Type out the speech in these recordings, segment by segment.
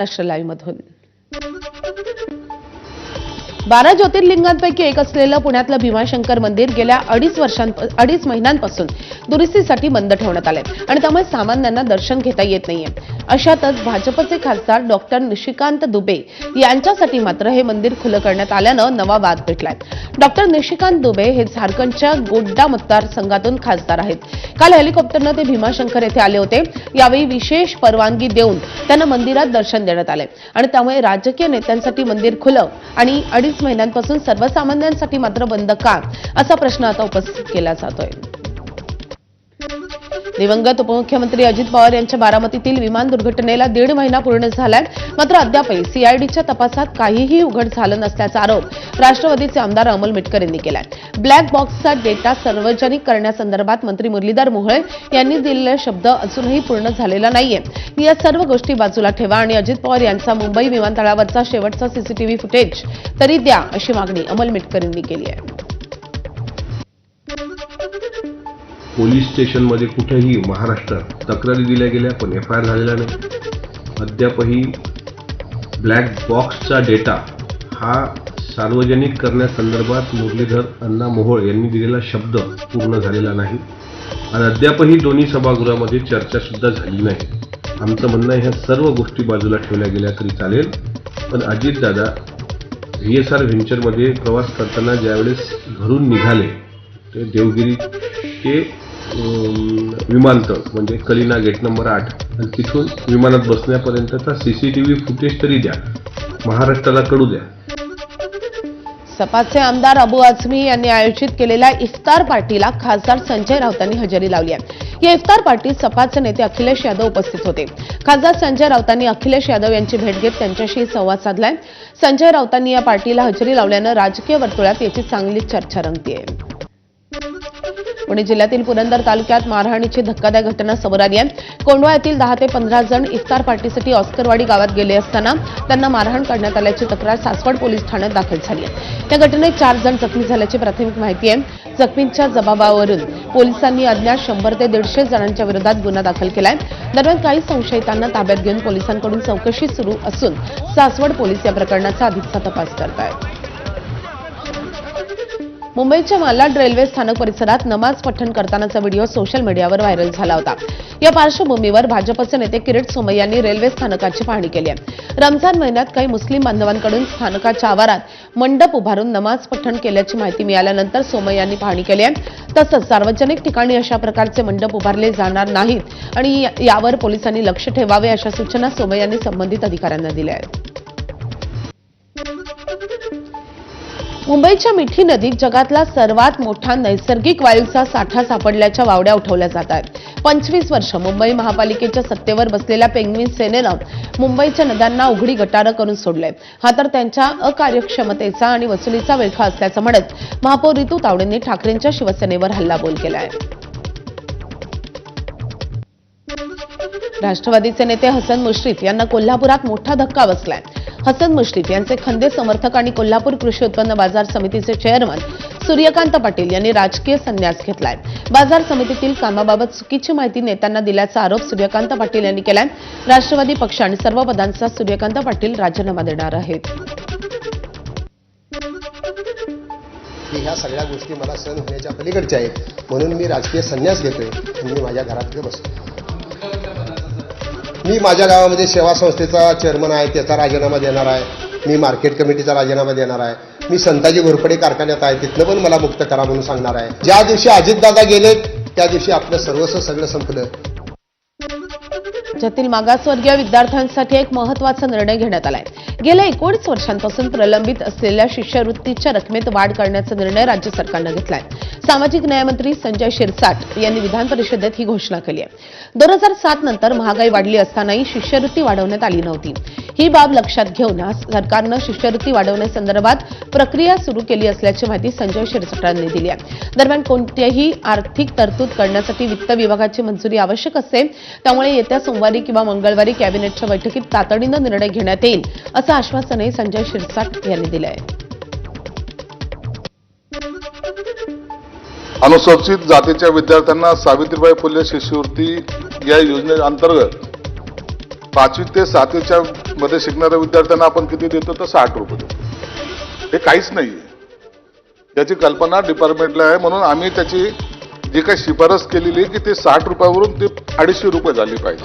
Maharashtra live मधून 12 ज्योतिर्लिंगांपैकी एक असलेलं पुण्यातलं भीमाशंकर मंदिर गेल्या अडीच महिन्यांपासून दुरुस्तीसाठी बंद ठेवण्यात आलंय आणि त्यामुळे सामान्यांना दर्शन घेता येत नाहीये। अशातच भाजपचे खासदार डॉक्टर निशिकांत दुबे यांच्यासाठी मात्र हे मंदिर खुलं करण्यात आल्यानं नवा वाद पेटलाय। डॉक्टर निशिकांत दुबे हे झारखंडच्या गोड्डा मतदारसंघातून खासदार आहेत। काल हेलिकॉप्टरनं ते भीमाशंकर येथे आले होते। यावेळी विशेष परवानगी देऊन त्यांना मंदिरात दर्शन देण्यात आले आणि त्यामुळे राजकीय नेत्यांसाठी मंदिर खुलं आणि 2.5 महिन्यांपासून सर्वसामान्यांसाठी मात्र बंद का, असा प्रश्न आता उपस्थित केला जातोय। दिवंगत उपमुख्यमंत्री अजित पवार यांच्या बारामतीतील विमान दुर्घटनेला 1.5 महिना पूर्ण झालाय, मात्र अद्यापही सीआयडीच्या तपासात काहीही उघड झालं नसल्याचा आरोप राष्ट्रवादीचे आमदार अमोल मिटकर यांनी केलाय। ब्लॅक बॉक्सचा डेटा सार्वजनिक करण्यासंदर्भात मंत्री मुरलीधर मोहोळ यांनी दिलेला शब्द अजूनही पूर्ण झालेला नाहीये। या सर्व गोष्टी बाजूला ठेवा आणि अजित पवार यांचा मुंबई विमानतळावरचा शेवटचा सीसीटीव्ही फुटेज तरी द्या, अशी मागणी अमोल मिटकर यांनी केली आहे। पोलीस स्टेशनमध्ये कुठेही महाराष्ट्रात तक्रारी दिल्या गेल्या पण एफआयआर झालेला नाही। अद्यापही ब्लॅक बॉक्सचा डेटा हा सार्वजनिक करण्यासंदर्भात मुरलीधर अण्णा मोहोळ यांनी दिलेला शब्द पूर्ण झालेला नाही आणि अद्यापही दोन्ही सभागृहामध्ये चर्चा सुद्धा झाली नाही। आमचं म्हणणं आहे ह्या सर्व गोष्टी बाजूला ठेवल्या गेल्या तरी चालेल, पण अजितदादा VSR व्हेंचरमध्ये प्रवास करताना ज्यावेळेस घरून निघाले ते देवगिरी ते विमानतळ म्हणजे कलिना गेट नंबर 8 आणि तिथून विमानात बसण्यापर्यंतचा सीसीटीव्ही फुटेज तरी द्या, महाराष्ट्राला कळू द्या। सपाचे आमदार अबू आझमी यांनी आयोजित केलेल्या इफ्तार पार्टीला खासदार संजय राऊतांनी हजेरी लावली आहे। या इफ्तार पार्टीत सपाचे नेते अखिलेश यादव उपस्थित होते। खासदार संजय राऊतांनी अखिलेश यादव यांची भेट घेत त्यांच्याशी संवाद साधलाय। संजय राऊतांनी या पार्टीला हजेरी लावल्यानं राजकीय वर्तुळात याची चांगली चर्चा रंगतीये। पुणे जिल्ह्यातील पुरंदर तालुक्यात मारहाणीची धक्कादायक घटना समोर आली आहे। कोंढवा येथील 10 ते 15 जण इफ्तार पार्टीसाठी ऑस्करवाडी गावात गेले असताना त्यांना मारहाण करण्यात आल्याची तक्रार सासवड पोलीस ठाण्यात दाखल झाली आहे। या घटनेत 4 जण जखमी झाल्याची प्राथमिक माहिती आहे। जखमींच्या जबाबावरून पोलिसांनी अज्ञात 100 ते 150 जणांच्या विरोधात गुन्हा दाखल केलाय। दरम्यान काही संशयितांना ताब्यात घेऊन पोलिसांकडून चौकशी सुरू असून सासवड पोलीस या प्रकरणाचा अधिकचा तपास करत आहेत। मुंबईच्या मालाड रेल्वे स्थानक परिसरात नमाज पठण करतानाचा व्हिडिओ सोशल मीडियावर व्हायरल झाला होता। या पार्श्वभूमीवर भाजपचे नेते किरीट सोमय्या यांनी रेल्वे स्थानकाची पाहणी केली आहे। रमजान महिन्यात काही मुस्लिम बांधवांकडून स्थानकाच्या आवारात मंडप उभारून नमाज पठण केल्याची माहिती मिळाल्यानंतर सोमय्या यांनी पाहणी केली आहे। तसंच सार्वजनिक ठिकाणी अशा प्रकारचे मंडप उभारले जाणार नाहीत आणि यावर पोलिसांनी लक्ष ठेवावे, अशा सूचना सोमय्या यांनी संबंधित अधिकाऱ्यांना दिल्या आहेत। मुंबईच्या मिठी नदीत जगातला सर्वात मोठा नैसर्गिक वायूचा साठा सापडल्याच्या वावड्या उठवल्या जात आहेत। 25 वर्ष मुंबई महापालिकेच्या सत्तेवर बसलेल्या पेंग्विन सेनेनं मुंबईच्या नद्यांना उघडी गटारं करून सोडलंय। हा तर त्यांच्या अकार्यक्षमतेचा आणि वसुलीचा विळखा असल्याचं म्हणत महापौर रितू तावडेंनी ठाकरेंच्या शिवसेनेवर हल्लाबोल केलाय। राष्ट्रवादीचे नेते हसन मुश्रीफ यांना कोल्हापुरात मोठा धक्का बसलाय। हसन मुश्रीफ यांचे खंदे समर्थक आणि कोल्हापूर कृषी उत्पन्न बाजार समितीचे चेअरमन सूर्यकांत पाटील यांनी राजकीय संन्यास घेतलाय। बाजार समितीतील कामाबाबत चुकीची माहिती नेत्यांना दिल्याचा आरोप सूर्यकांत पाटील यांनी केलाय। राष्ट्रवादी पक्ष आणि सर्व पदांचा सूर्यकांत पाटील राजीनामा देणार आहेत। ह्या सगळ्या गोष्टी मला सहन होण्याच्या पलीकडच्या आहेत, म्हणून मी राजकीय संन्यास घेतोय आणि मी माझ्या घरात बसतो। मी माझ्या गावामध्ये सेवा संस्थेचा चेअरमन आहे, त्याचा राजीनामा देणार आहे। मी मार्केट कमिटीचा राजीनामा देणार आहे। मी संताजी घोरपडे कारखान्यात आहे, तिथनं पण मला मुक्त करा म्हणून सांगणार आहे। ज्या दिवशी अजितदादा गेलेत त्या दिवशी आपलं सर्वस्व सगळं संपलं। राज्यातील मागासवर्गीय विद्यार्थ्यांसाठी एक महत्त्वाचा निर्णय घेण्यात आलाय। गेल्या 19 वर्षांपासून प्रलंबित असलेल्या शिष्यवृत्तीच्या रकमेत वाढ करण्याचा निर्णय राज्य सरकारनं घेतलाय। सामाजिक न्यायमंत्री संजय शिरसाट यांनी विधान परिषदेत ही घोषणा केली आहे। 2007 नंतर महागाई वाढली असतानाही शिष्यवृत्ती वाढवण्यात आली नव्हती। ही बाब लक्षात घेऊन सरकारनं शिष्यवृत्ती वाढवण्यासंदर्भात प्रक्रिया सुरू केली असल्याची माहिती संजय शिरसाटांनी दिली आहे। दरम्यान कोणत्याही आर्थिक तरतूद करण्यासाठी वित्त विभागाची मंजुरी आवश्यक असते, त्यामुळे येत्या सोमवारी किंवा मंगळवारी कॅबिनेटच्या बैठकीत तातडीनं निर्णय घेण्यात येईल, असं आश्वासनही संजय शिरसाट यांनी दिलं आहे। अनुसूचित जातीच्या विद्यार्थ्यांना सावित्रीबाई फुले शिष्यवृत्ती या योजनेअंतर्गत 5वी ते 7वीच्या मध्ये शिकणाऱ्या विद्यार्थ्यांना आपण किती देतो तर 60 रुपये देतो. हे काहीच नाहीये. याची कल्पना डिपार्टमेंटला आहे, म्हणून आम्ही त्याची जी काही शिफारस केलेली की ते 60 रुपयावरून ते 250 रुपये झाली पाहिजे.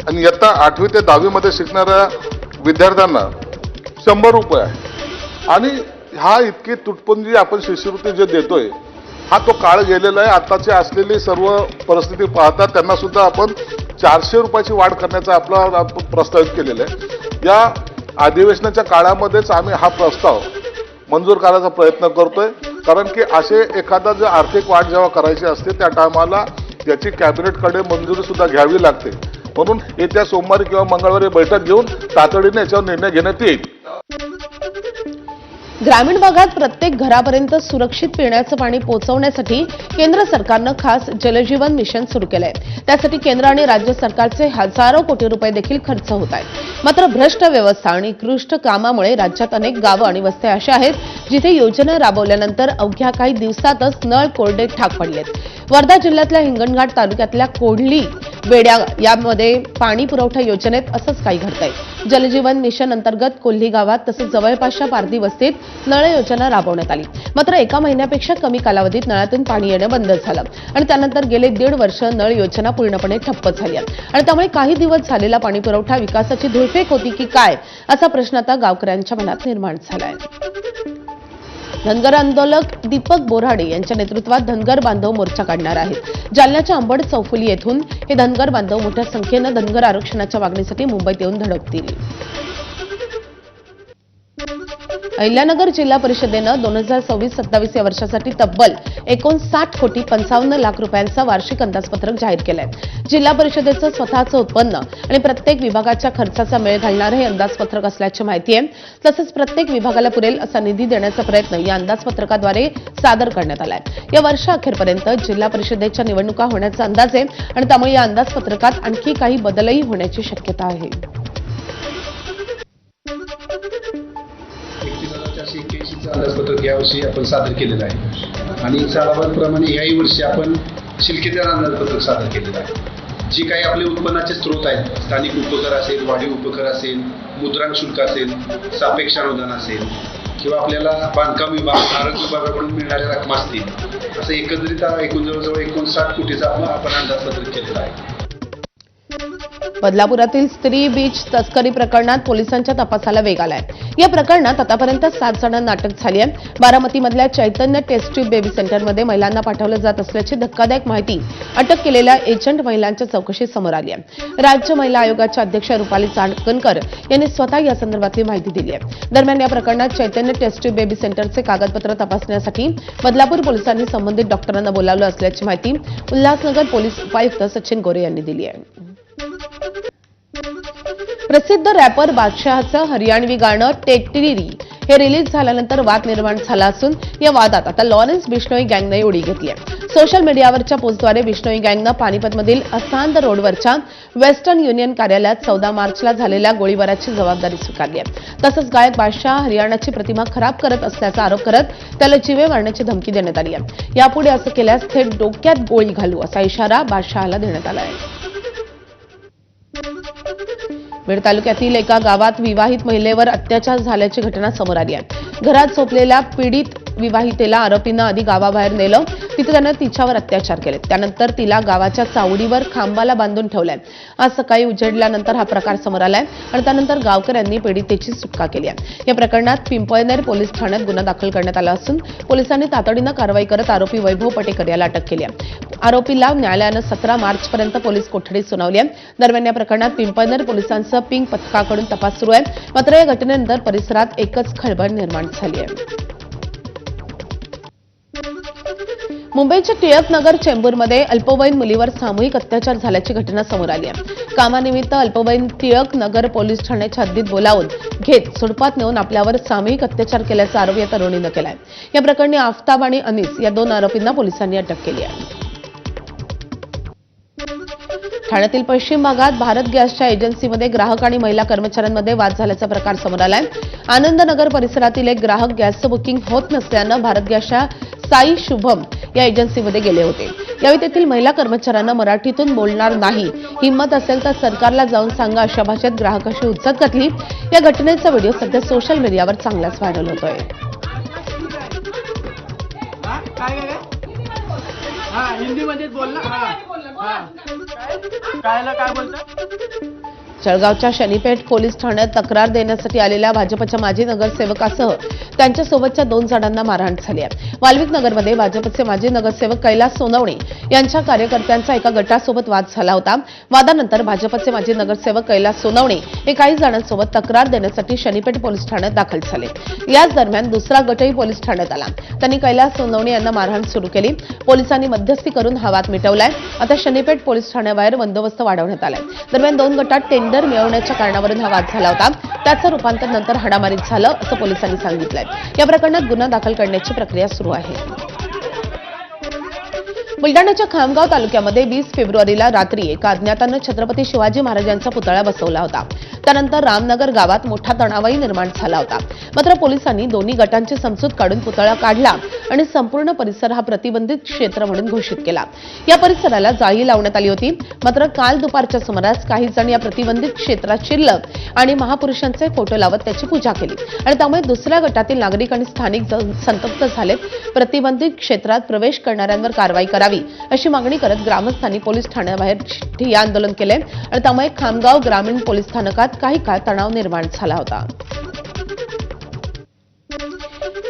आणि इयत्ता 8वी ते 10वी मध्ये शिकणाऱ्या विद्यार्थ्यांना 100 रुपये आहे. आणि हा इतकी तुटपुंजी आपण शिष्यवृत्ती जे देतोय हा तो काळ गेलेला आहे. आताची असलेली सर्व परिस्थिती पाहता त्यांना सुद्धा आपण 400 रुपयाची वाढ करण्याचा आपला प्रस्तावित केलेला आहे. या अधिवेशनाच्या काळामध्येच आम्ही हा प्रस्ताव मंजूर करायचा प्रयत्न करतोय, कारण की असे एखादा जर आर्थिक वाढ जेव्हा करायची असते त्या टायमाला याची कॅबिनेटकडे मंजुरी सुद्धा घ्यावी लागते. म्हणून येत्या सोमवारी किंवा मंगळवारी बैठक घेऊन तातडीने याच्यावर निर्णय घेण्यात येईल. ग्रामीण भागात प्रत्येक घरापर्यंत सुरक्षित पिण्याचं पाणी पोहोचवण्यासाठी केंद्र सरकारनं खास जलजीवन मिशन सुरू केलंय. त्यासाठी केंद्र आणि राज्य सरकारचे हजारो कोटी रुपये देखील खर्च होत आहेत. मात्र भ्रष्ट व्यवस्था आणि निकृष्ट कामामुळे राज्यात अनेक गावं आणि वस्त्या अशा आहेत जिथे योजना राबवल्यानंतर अवघ्या काही दिवसातच नळ कोरडे ठाक पडलेत. वर्धा जिल्ह्यातल्या हिंगणघाट तालुक्यातल्या कोढली बेड्या यामध्ये पाणी पुरवठा योजनेत असंच काही घडतंय. जलजीवन मिशन अंतर्गत कोल्ही गावात तसंच जवळपासच्या पारधी वस्तीत नळ योजना राबवण्यात आली. मात्र एका महिन्यापेक्षा कमी कालावधीत नळातून पाणी येणं बंद झालं आणि त्यानंतर गेले 1.5 वर्ष नळ योजना पूर्णपणे ठप्प झाली आणि त्यामुळे काही दिवस झालेला पाणी पुरवठा विकासाची धुळफेक होती की काय असा प्रश्न आता गावकऱ्यांच्या मनात निर्माण झालाय. धनगर आंदोलक दीपक बोराडे यांच्या नेतृत्वात धनगर बांधव मोर्चा काढणार आहेत. जालन्याच्या अंबड चौफुली येथून हे धनगर बांधव मोठ्या संख्येनं धनगर आरक्षणाच्या मागणीसाठी मुंबईत येऊन धडकतील. अहिल्यानगर जिल्हा परिषदेनं 2026-27 या वर्षासाठी तब्बल 59 कोटी 55 लाख रुपयांचा वार्षिक अंदाजपत्रक जाहीर केलंय. जिल्हा परिषदेचं स्वतःचं उत्पन्न आणि प्रत्येक विभागाच्या खर्चाचा मेळ घालणारं हे अंदाजपत्रक असल्याची माहिती आहे. तसंच प्रत्येक विभागाला पुरेल असा निधी देण्याचा प्रयत्न या अंदाजपत्रकाद्वारे सादर करण्यात आलाय. या वर्षाअखेरपर्यंत जिल्हा परिषदेच्या निवडणुका होण्याचा अंदाज आहे आणि त्यामुळे या अंदाजपत्रकात आणखी काही बदलही होण्याची शक्यता आहे. 31,481 अंदाजपत्रक यावर्षी आपण सादर केलेलं आहे आणि सालाबादप्रमाणे याही वर्षी आपण शिल्केदार अंदाजपत्रक सादर केलेलं आहे. जी काही आपले उत्पन्नाचे स्रोत आहेत, स्थानिक उपकर असेल, वाढीव उपकर असेल, मुद्रांक शुल्क असेल, सापेक्ष अनुदान असेल किंवा आपल्याला बांधकाम विभाग, आरोग्य विभागाकडून मिळणाऱ्या रक्कम असतील, असं एकंदरीत एकूण जवळजवळ 59 कोटीचा आपण अंदाजपत्रक केलेला आहे. बदलापुरातील स्त्री बीच तस्करी प्रकरणात पोलिसांच्या तपासाला वेग आलाय. या प्रकरणात आतापर्यंत 7 जणांना अटक झाली आहे. बारामतीमधल्या चैतन्य टेस्ट ट्यूब बेबी सेंटरमध्ये महिलांना पाठवलं जात असल्याची धक्कादायक माहिती अटक केलेल्या एजंट महिलांच्या चौकशीत समोर आली आहे. राज्य महिला आयोगाच्या अध्यक्ष रुपाली चाकणकर यांनी स्वतः या संदर्भातली माहिती दिली आहे. दरम्यान या प्रकरणात चैतन्य टेस्ट ट्यूब बेबी सेंटरचे कागदपत्र तपासण्यासाठी बदलापूर पोलिसांनी संबंधित डॉक्टरांना बोलावलं असल्याची माहिती उल्हासनगर पोलीस उपायुक्त सचिन गोरे यांनी दिली आहे. प्रसिद्ध रॅपर बादशाहचं हरियाणवी गाणं टेटरी हे रिलीज झाल्यानंतर वाद निर्माण झाला असून या वादात आता लॉरेन्स बिश्नोई गँगने उडी घेतली आहे. सोशल मीडियावरच्या पोस्टद्वारे बिश्नोई गँगनं पानिपतमधील असांद रोडवरच्या वेस्टर्न युनियन कार्यालयात 14 मार्चला झालेल्या गोळीबाराची जबाबदारी स्वीकारली आहे. तसंच गायक बादशाह हरियाणाची प्रतिमा खराब करत असल्याचा आरोप करत त्याला जीवे मारण्याची धमकी देण्यात आली आहे. यापुढे असं केल्यास थेट डोक्यात गोळी घालू असा इशारा बादशाहला देण्यात आला आहे. बीड तालुक्यातील एका गावात विवाहित महिलेवर अत्याचार झाल्याची घटना समोर आली आहे. घरात झोपलेल्या पीडित विवाहितेला आरोपीनं आधी गावाबाहेर नेलं. तिथे त्यानं तिच्यावर अत्याचार केले. त्यानंतर तिला गावाच्या चावडीवर खांबाला बांधून ठेवलंय. आज सकाळी उजेडल्यानंतर हा प्रकार समोर आलाय आणि त्यानंतर गावकऱ्यांनी पीडितेची सुटका केली आहे. या प्रकरणात पिंपळनेर पोलीस ठाण्यात गुन्हा दाखल करण्यात आला असून पोलिसांनी तातडीनं कारवाई करत आरोपी वैभव पटेकर याला अटक केली आहे. आरोपीला न्यायालयानं 17 मार्चपर्यंत पोलीस कोठडीत सुनावली आहे. दरम्यान या प्रकरणात पिंपळनेर पोलिसांसह पिंक पथकाकडून तपास सुरू आहे. मात्र या घटनेनंतर परिसरात एकच खळबळ निर्माण झाली आहे. मुंबईच्या टिळक नगर चेंबूरमध्ये अल्पवयीन मुलीवर सामूहिक अत्याचार झाल्याची घटना समोर आली आहे. कामानिमित्त अल्पवयीन टिळक नगर पोलीस ठाण्याच्या हद्दीत बोलावून घेत सुडपात नेऊन आपल्यावर सामूहिक अत्याचार केल्याचा आरोप या तरुणीनं केलाय. या प्रकरणी आफताब आणि अनीस या 2 आरोपींना पोलिसांनी अटक केली आहे. ठाण्यातील पश्चिम भागात भारत गॅसच्या एजन्सीमध्ये ग्राहक आणि महिला कर्मचाऱ्यांमध्ये वाद झाल्याचा प्रकार समोर आलाय. आनंदनगर परिसरातील एक ग्राहक गॅसचं बुकिंग होत नसल्यानं भारत गॅसच्या साई शुभम या एजन्सीमध्ये गेले होते. यावेळी तेथील महिला कर्मचाऱ्यांना मराठीतून बोलणार नाही, हिंमत असेल तर सरकारला जाऊन सांगा अशा भाषेत ग्राहकाशी हुज्जत घातली. या घटनेचा व्हिडिओ सध्या सोशल मीडियावर चांगलाच व्हायरल होतोय. हिंदी मध्येच बोल ना. काय बोलता? जळगावच्या शनीपेठ पोलीस ठाण्यात तक्रार देण्यासाठी आलेल्या भाजपच्या माजी नगरसेवकासह त्यांच्यासोबतच्या 2 जणांना मारहाण झाली आहे. वाल्मिक नगरमध्ये भाजपचे माजी नगरसेवक कैलास सोनवणे यांच्या कार्यकर्त्यांचा एका गटासोबत वाद झाला होता. वादानंतर भाजपचे माजी नगरसेवक कैलास सोनवणे हे काही जणांसोबत तक्रार देण्यासाठी शनीपेठ पोलीस ठाण्यात दाखल झाले. याच दरम्यान दुसरा गटही पोलीस ठाण्यात आला. त्यांनी कैलास सोनवणे यांना मारहाण सुरू केली. पोलिसांनी मध्यस्थी करून हा वाद मिटवलाय. आता शनीपेठ पोलीस ठाण्याबाहेर बंदोबस्त वाढवण्यात आलाय. दरम्यान 2 गटात टेंडर मिळवण्याच्या कारणावरून हा वाद झाला होता. त्याचं रूपांतर नंतर हाणामारीत झालं असं पोलिसांनी सांगितलंय. या प्रकरणात गुन्हा दाखल करण्याची प्रक्रिया सुरू आहे. बुलढाण्याच्या खामगाव तालुक्यामध्ये 20 फेब्रुवारीला रात्री एका अज्ञातानं छत्रपती शिवाजी महाराजांचा पुतळा बसवला होता. त्यानंतर रामनगर गावात मोठा तणावही निर्माण झाला होता. मात्र पोलिसांनी दोन्ही गटांची समजूत काढून पुतळा काढला आणि संपूर्ण परिसर हा प्रतिबंधित क्षेत्र म्हणून घोषित केला. या परिसराला जाळी लावण्यात आली होती. मात्र काल दुपारच्या सुमारास काही जण या प्रतिबंधित क्षेत्रात शिरलं आणि महापुरुषांचे फोटो लावत त्याची पूजा केली आणि त्यामुळे दुसऱ्या गटातील नागरिक आणि स्थानिक संतप्त झालेत. प्रतिबंधित क्षेत्रात प्रवेश करणाऱ्यांवर कारवाई करावी अशी मागणी करत ग्रामस्थांनी पोलीस ठाण्याबाहेर ठिय्या आंदोलन केले आणि त्यामुळे खामगाव ग्रामीण पोलीस स्थानकात काही काळ तणाव निर्माण झाला होता.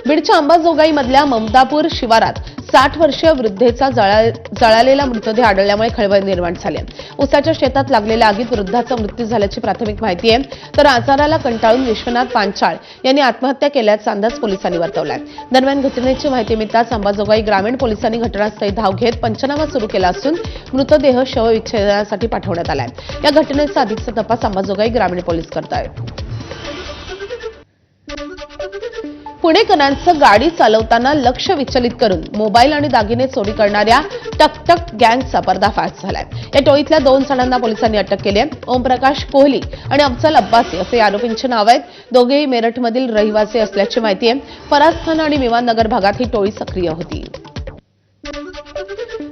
बीडच्या अंबाजोगाई मधल्या ममदापूर शिवारात 60 वर्षीय वृद्धेचा जळालेला मृतदेह आढळल्यामुळे खळबळ निर्माण झाली. उसाच्या शेतात लागलेल्या आगीत वृद्धाचा मृत्यू झाल्याची प्राथमिक माहिती आहे. तर आजाराला कंटाळून विश्वनाथ पांचाळ यांनी आत्महत्या केल्याचा अंदाज पोलिसांनी वर्तवलाय. दरम्यान घटनेची माहिती मिळताच अंबाजोगाई ग्रामीण पोलिसांनी घटनास्थळी धाव घेत पंचनामा सुरू केला असून मृतदेह शवविच्छेदनासाठी पाठवण्यात आलाय. या घटनेचा अधिकचा तपास अंबाजोगाई ग्रामीण पोलीस करतायत. पुणेकरांचं गाडी चालवताना लक्ष विचलित करून मोबाईल आणि दागिने चोरी करणाऱ्या टकटक गँगचा पर्दाफाश झालाय. या टोळीतल्या 2 जणांना पोलिसांनी अटक केली आहे. ओमप्रकाश कोहली आणि अफजल अब्बासी असे आरोपींची नाव आहेत. दोघेही मेरठमधील रहिवासी असल्याची माहिती आहे. फरासखान आणि विमाननगर भागात ही टोळी सक्रिय होती.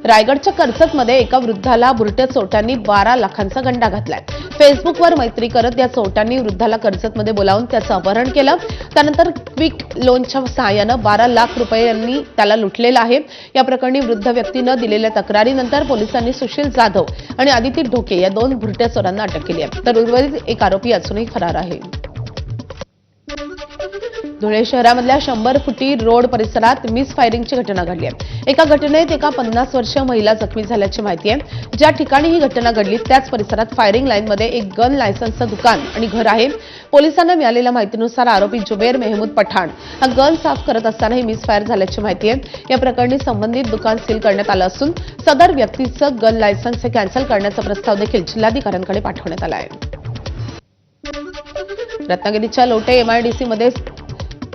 रायगडच्या कर्जतमध्ये एका वृद्धाला बुरट्या चोरट्यांनी 12 लाखांचा गंडा घातलाय. फेसबुकवर मैत्री करत या चोरट्यांनी वृद्धाला कर्जतमध्ये बोलावून त्याचं अपहरण केलं. त्यानंतर क्विक लोनच्या सहाय्यानं 12 लाख रुपयांनी त्याला लुटलेलं आहे. या प्रकरणी वृद्ध व्यक्तीनं दिलेल्या तक्रारीनंतर पोलिसांनी सुशील जाधव आणि आदिती ढोके या 2 बुरट्या चोरांना अटक केली आहे. तर उर्वरित एक आरोपी अजूनही फरार आहे. धुळे शहरामधल्या 100 फुटी रोड परिसरात मिस फायरिंगची घटना घडली आहे. एका घटनेत एका 50 वर्षीय महिला जखमी झाल्याची माहिती आहे. ज्या ठिकाणी ही घटना घडली त्याच परिसरात फायरिंग लाईनमध्ये एक गन लायसन्सचं दुकान आणि घर आहे. पोलिसांना मिळालेल्या माहितीनुसार आरोपी जुबेर मेहमूद पठाण हा गन साफ करत असताना ही मिसफायर झाल्याची माहिती आहे. या प्रकरणी संबंधित दुकान सील करण्यात आलं असून सदर व्यक्तीचं गन लायसन्स हे कॅन्सल करण्याचा प्रस्ताव देखील जिल्हाधिकाऱ्यांकडे पाठवण्यात आला आहे. रत्नागिरीच्या लोटे एमआयडीसीमध्ये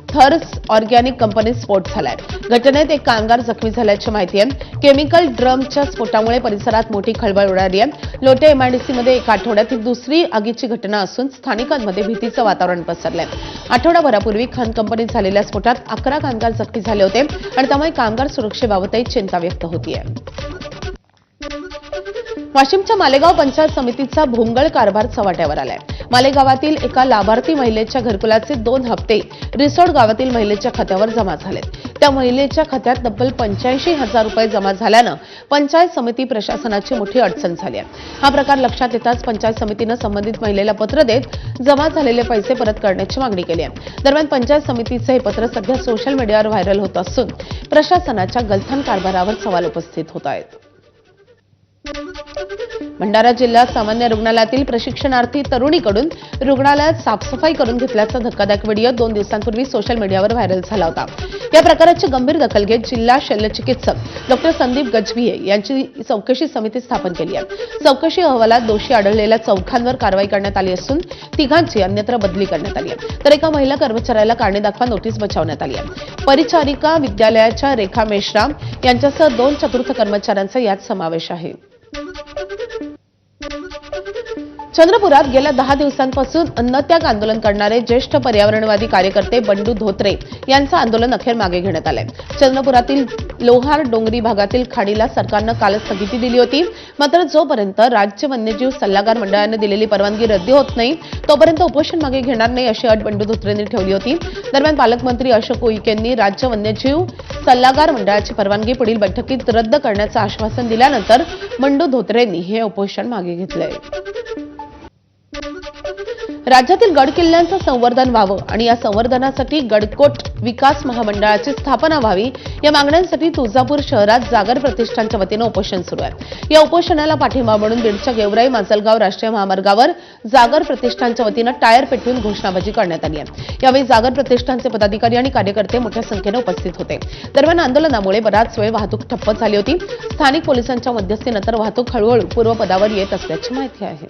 थर्स ऑर्गॅनिक कंपनीत स्फोट झालाय. घटनेत एक कामगार जखमी झाल्याची माहिती आहे. केमिकल ड्रमच्या स्फोटामुळे परिसरात मोठी खळबळ उडाली आहे. लोटे एमआयडीसीमध्ये एका आठवड्यात ही दुसरी आगीची घटना असून स्थानिकांमध्ये भीतीचं वातावरण पसरलंय. आठवडाभरापूर्वी खान कंपनीत झालेल्या स्फोटात 11 कामगार जखमी झाले होते आणि त्यामुळे कामगार सुरक्षेबाबतही चिंता व्यक्त होतीये. वाशिमच्या मालेगाव पंचायत समितीचा भोंगळ कारभार चव्हाट्यावर आलाय. मालेगावातील एका लाभार्थी महिलेच्या घरकुलाचे 2 हप्ते रिसोड गावातील महिलेच्या खात्यावर जमा झालेत. त्या महिलेच्या खात्यात तब्बल 85,000 रुपये जमा झाल्यानं पंचायत समिती प्रशासनाची मोठी अडचण झाली आहे. हा प्रकार लक्षात येताच पंचायत समितीनं संबंधित महिलेला पत्र देत जमा झालेले पैसे परत करण्याची मागणी केली आहे. दरम्यान पंचायत समितीचं हे पत्र सध्या सोशल मीडियावर व्हायरल होत असून प्रशासनाच्या गलथान कारभारावर सवाल उपस्थित होत आहेत. भंडारा जिल्हा सामान्य रुग्णालयातील प्रशिक्षणार्थी तरुणीकडून रुग्णालयात साफसफाई करून घेतल्याचा धक्कादायक व्हिडिओ 2 दिवसांपूर्वी सोशल मीडियावर व्हायरल झाला होता. या प्रकाराची गंभीर दखल घेत जिल्हा शल्यचिकित्सक डॉ. संदीप गजभिये यांची चौकशी समिती स्थापन केली आहे. चौकशी अहवालात दोषी आढळलेल्या चौघांवर कारवाई करण्यात आली असून तिघांची अन्यत्र बदली करण्यात आली आहे. तर एका महिला कर्मचाऱ्याला कारणे दाखवा नोटीस बजावण्यात आली आहे. परिचारिका विद्यालयाच्या रेखा मेश्राम यांच्यासह 2 चतुर्थ कर्मचाऱ्यांचा यात समावेश आहे. चंद्रपुरात गेल्या 10 दिवसांपासून अन्नत्याग आंदोलन करणारे ज्येष्ठ पर्यावरणवादी कार्यकर्ते बंडू धोत्रे यांचं आंदोलन अखेर मागे घेण्यात आलंय. चंद्रपुरातील लोहार डोंगरी भागातील खाडीला सरकारनं काल स्थगिती दिली होती. मात्र जोपर्यंत राज्य वन्यजीव सल्लागार मंडळानं दिलेली परवानगी रद्द होत नाही तोपर्यंत उपोषण मागे घेणार नाही अशी अट बंडू धोत्रेंनी ठेवली होती. दरम्यान पालकमंत्री अशोक उईकेंनी राज्य वन्यजीव सल्लागार मंडळाची परवानगी पुढील बैठकीत रद्द करण्याचं आश्वासन दिल्यानंतर बंडू धोत्रेंनी हे उपोषण मागे घेतलंय. राज्यातील गड किल्ल्यांचं संवर्धन व्हावं आणि या संवर्धनासाठी गडकोट विकास महामंडळाची स्थापना व्हावी या मागण्यांसाठी तुळजापूर शहरात जागर प्रतिष्ठानच्या वतीनं उपोषण सुरू आहे. या उपोषणाला पाठिंबा म्हणून बीडच्या गेवराई माजलगाव राष्ट्रीय महामार्गावर जागर प्रतिष्ठानच्या वतीनं टायर पेटवून घोषणाबाजी करण्यात आली आहे. यावेळी जागर प्रतिष्ठानचे पदाधिकारी आणि कार्यकर्ते मोठ्या संख्येनं उपस्थित होते. दरम्यान आंदोलनामुळे बराच वेळ वाहतूक ठप्प झाली होती. स्थानिक पोलिसांच्या मध्यस्थीनंतर वाहतूक हळूहळू पूर्वपदावर येत असल्याची माहिती आहे.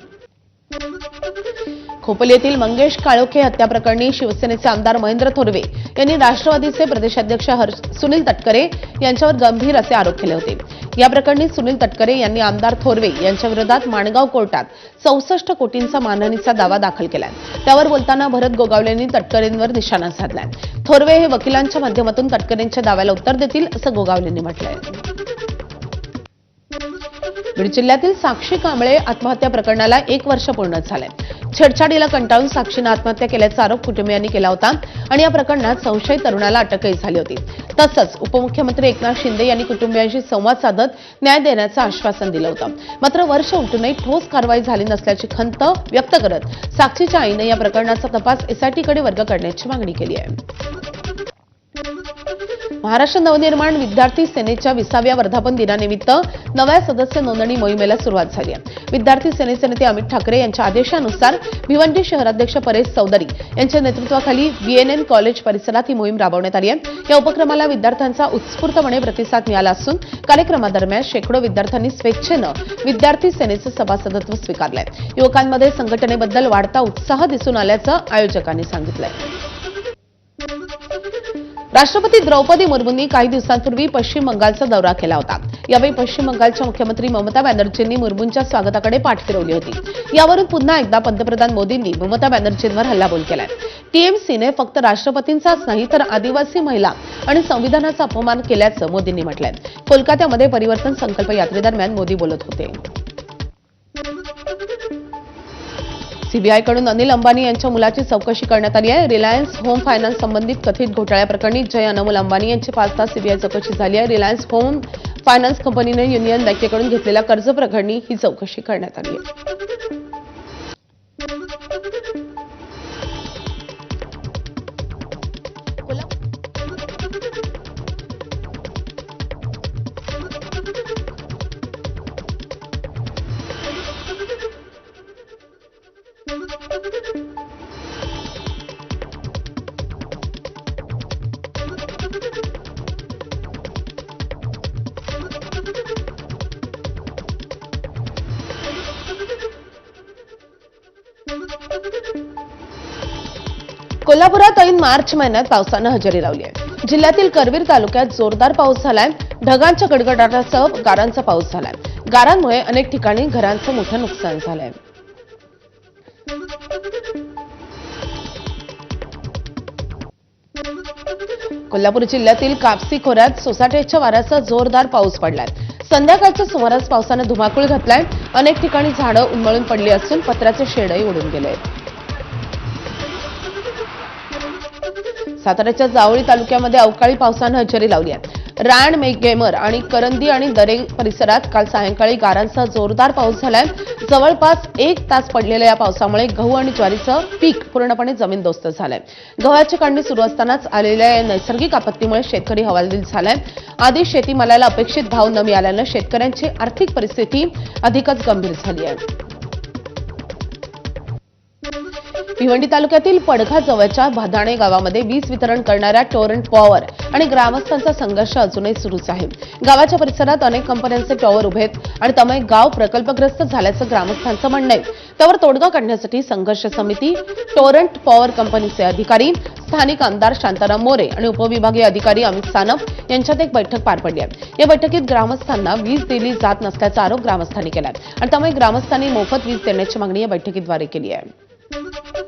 खोपोली येथील मंगेश काळोखे हत्या प्रकरणी शिवसेनेचे आमदार महेंद्र थोरवे यांनी राष्ट्रवादीचे प्रदेशाध्यक्ष सुनील तटकरे यांच्यावर गंभीर असे आरोप केले होते. या प्रकरणी सुनील तटकरे यांनी आमदार थोरवे यांच्या विरोधात माणगाव कोर्टात 64 कोटींचा मानहानीचा दावा दाखल केलाय. त्यावर बोलताना भरत गोगावले यांनी तटकरेंवर निशाणा साधलाय. थोरवे हे वकिलांच्या माध्यमातून तटकरेंच्या दाव्याला उत्तर देतील असं गोगावलेंनी म्हटलंय. बीड जिल्ह्यातील साक्षी कांबळे आत्महत्या प्रकरणाला 1 वर्ष पूर्ण झालंय. छेडछाडीला कंटाळून साक्षीनं आत्महत्या केल्याचा आरोप कुटुंबियांनी केला होता आणि या प्रकरणात संशयित तरुणाला अटकही झाली होती. तसंच उपमुख्यमंत्री एकनाथ शिंदे यांनी कुटुंबियांशी संवाद साधत न्याय देण्याचं आश्वासन दिलं होतं. मात्र वर्ष उलटूनही ठोस कारवाई झाली नसल्याची खंत व्यक्त करत साक्षीच्या आईनं या प्रकरणाचा तपास एसआयटीकडे वर्ग करण्याची मागणी केली आहे. महाराष्ट्र नवनिर्माण विद्यार्थी सेनेच्या 20व्या वर्धापन दिनानिमित्त नव्या सदस्य नोंदणी मोहिमेला सुरुवात झाली आहे. विद्यार्थी सेनेचे नेते अमित ठाकरे यांच्या आदेशानुसार भिवंडी शहराध्यक्ष परेश चौधरी यांच्या नेतृत्वाखाली बीएनएन कॉलेज परिसरात ही मोहीम राबवण्यात आली आहे. या उपक्रमाला विद्यार्थ्यांचा उत्स्फूर्तपणे प्रतिसाद मिळाला असून कार्यक्रमादरम्यान शेकडो विद्यार्थ्यांनी स्वेच्छेनं विद्यार्थी सेनेचं सभासदत्व स्वीकारलंय. युवकांमध्ये संघटनेबद्दल वाढता उत्साह दिसून आल्याचं आयोजकांनी सांगितलंय. राष्ट्रपती द्रौपदी मुर्मूंनी काही दिवसांपूर्वी पश्चिम बंगालचा दौरा केला होता. यावेळी पश्चिम बंगालच्या मुख्यमंत्री ममता बॅनर्जींनी मुर्मूंच्या स्वागताकडे पाठ फिरवली होती. यावरून पुन्हा एकदा पंतप्रधान मोदींनी ममता बॅनर्जींवर हल्लाबोल केलाय. टीएमसीने फक्त राष्ट्रपतींचाच नाही तर आदिवासी महिला आणि संविधानाचा अपमान केल्याचं मोदींनी म्हटलंय. कोलकात्यामध्ये परिवर्तन संकल्प यात्रेदरम्यान मोदी बोलत होते. सीबीआयकडून अनिल अंबानी यांच्या मुलाची चौकशी करण्यात आली आहे. रिलायन्स होम फायनान्स संबंधित कथित घोटाळ्याप्रकरणी जय अनमोल अंबानी यांची 5 तास सीबीआय चौकशी झाली आहे. रिलायन्स होम फायनान्स कंपनीने युनियन बँकेकडून घेतलेल्या कर्ज प्रकरणी ही चौकशी करण्यात आली आहे. कोल्हापुरात ऐन मार्च महिन्यात पावसानं हजेरी लावली आहे. जिल्ह्यातील करवीर तालुक्यात जोरदार पाऊस झालाय. ढगांच्या गडगडाटासह गारांचा पाऊस झालाय. गारांमुळे अनेक ठिकाणी घरांचं मोठं नुकसान झालंय. कोल्हापूर जिल्ह्यातील कापसी खोऱ्यात सोसाट्याच्या वाऱ्यासह जोरदार पाऊस पडलाय. संध्याकाळच्या सुमारास पावसानं धुमाकूळ घातलाय. अनेक ठिकाणी झाडं उन्मळून पडली असून पत्र्याचे शेडही उडून गेले. साताऱ्याच्या जावळी तालुक्यामध्ये अवकाळी पावसानं हजेरी लावली आहे. राण मेघगेमर आणि करंदी आणि दरे परिसरात काल सायंकाळी गारांसह जोरदार पाऊस झालाय. जवळपास 1 तास पडलेल्या या पावसामुळे गहू आणि ज्वारीचं पीक पूर्णपणे जमीनदोस्त झालंय. गव्हाची काढणी सुरू असतानाच आलेल्या या नैसर्गिक आपत्तीमुळे शेतकरी हवालदिल झालाय. आधी शेतीमालाला अपेक्षित भाव न मिळाल्यानं शेतकऱ्यांची आर्थिक परिस्थिती अधिकच गंभीर झाली आहे. भिवंडी तालुक्यातील पडघा जवळच्या भादाणे गावामध्ये वीज वितरण करणाऱ्या टॉरंट पॉवर आणि ग्रामस्थांचा संघर्ष अजूनही सुरूच आहे. गावाच्या परिसरात अनेक कंपन्यांचे टॉवर उभे आहेत आणि त्यामुळे गाव प्रकल्पग्रस्त झाल्याचं ग्रामस्थांचं म्हणणं आहे. त्यावर तोडगा काढण्यासाठी संघर्ष समिती, टॉरंट पॉवर कंपनीचे अधिकारी, स्थानिक आमदार शांताराम मोरे आणि उपविभागीय अधिकारी अमित सानप यांच्यात एक बैठक पार पडली आहे. या बैठकीत ग्रामस्थांना वीज दिली जात नसल्याचा आरोप ग्रामस्थांनी केला आणि त्यामुळे ग्रामस्थांनी मोफत वीज देण्याची मागणी या बैठकीद्वारे केली आहे.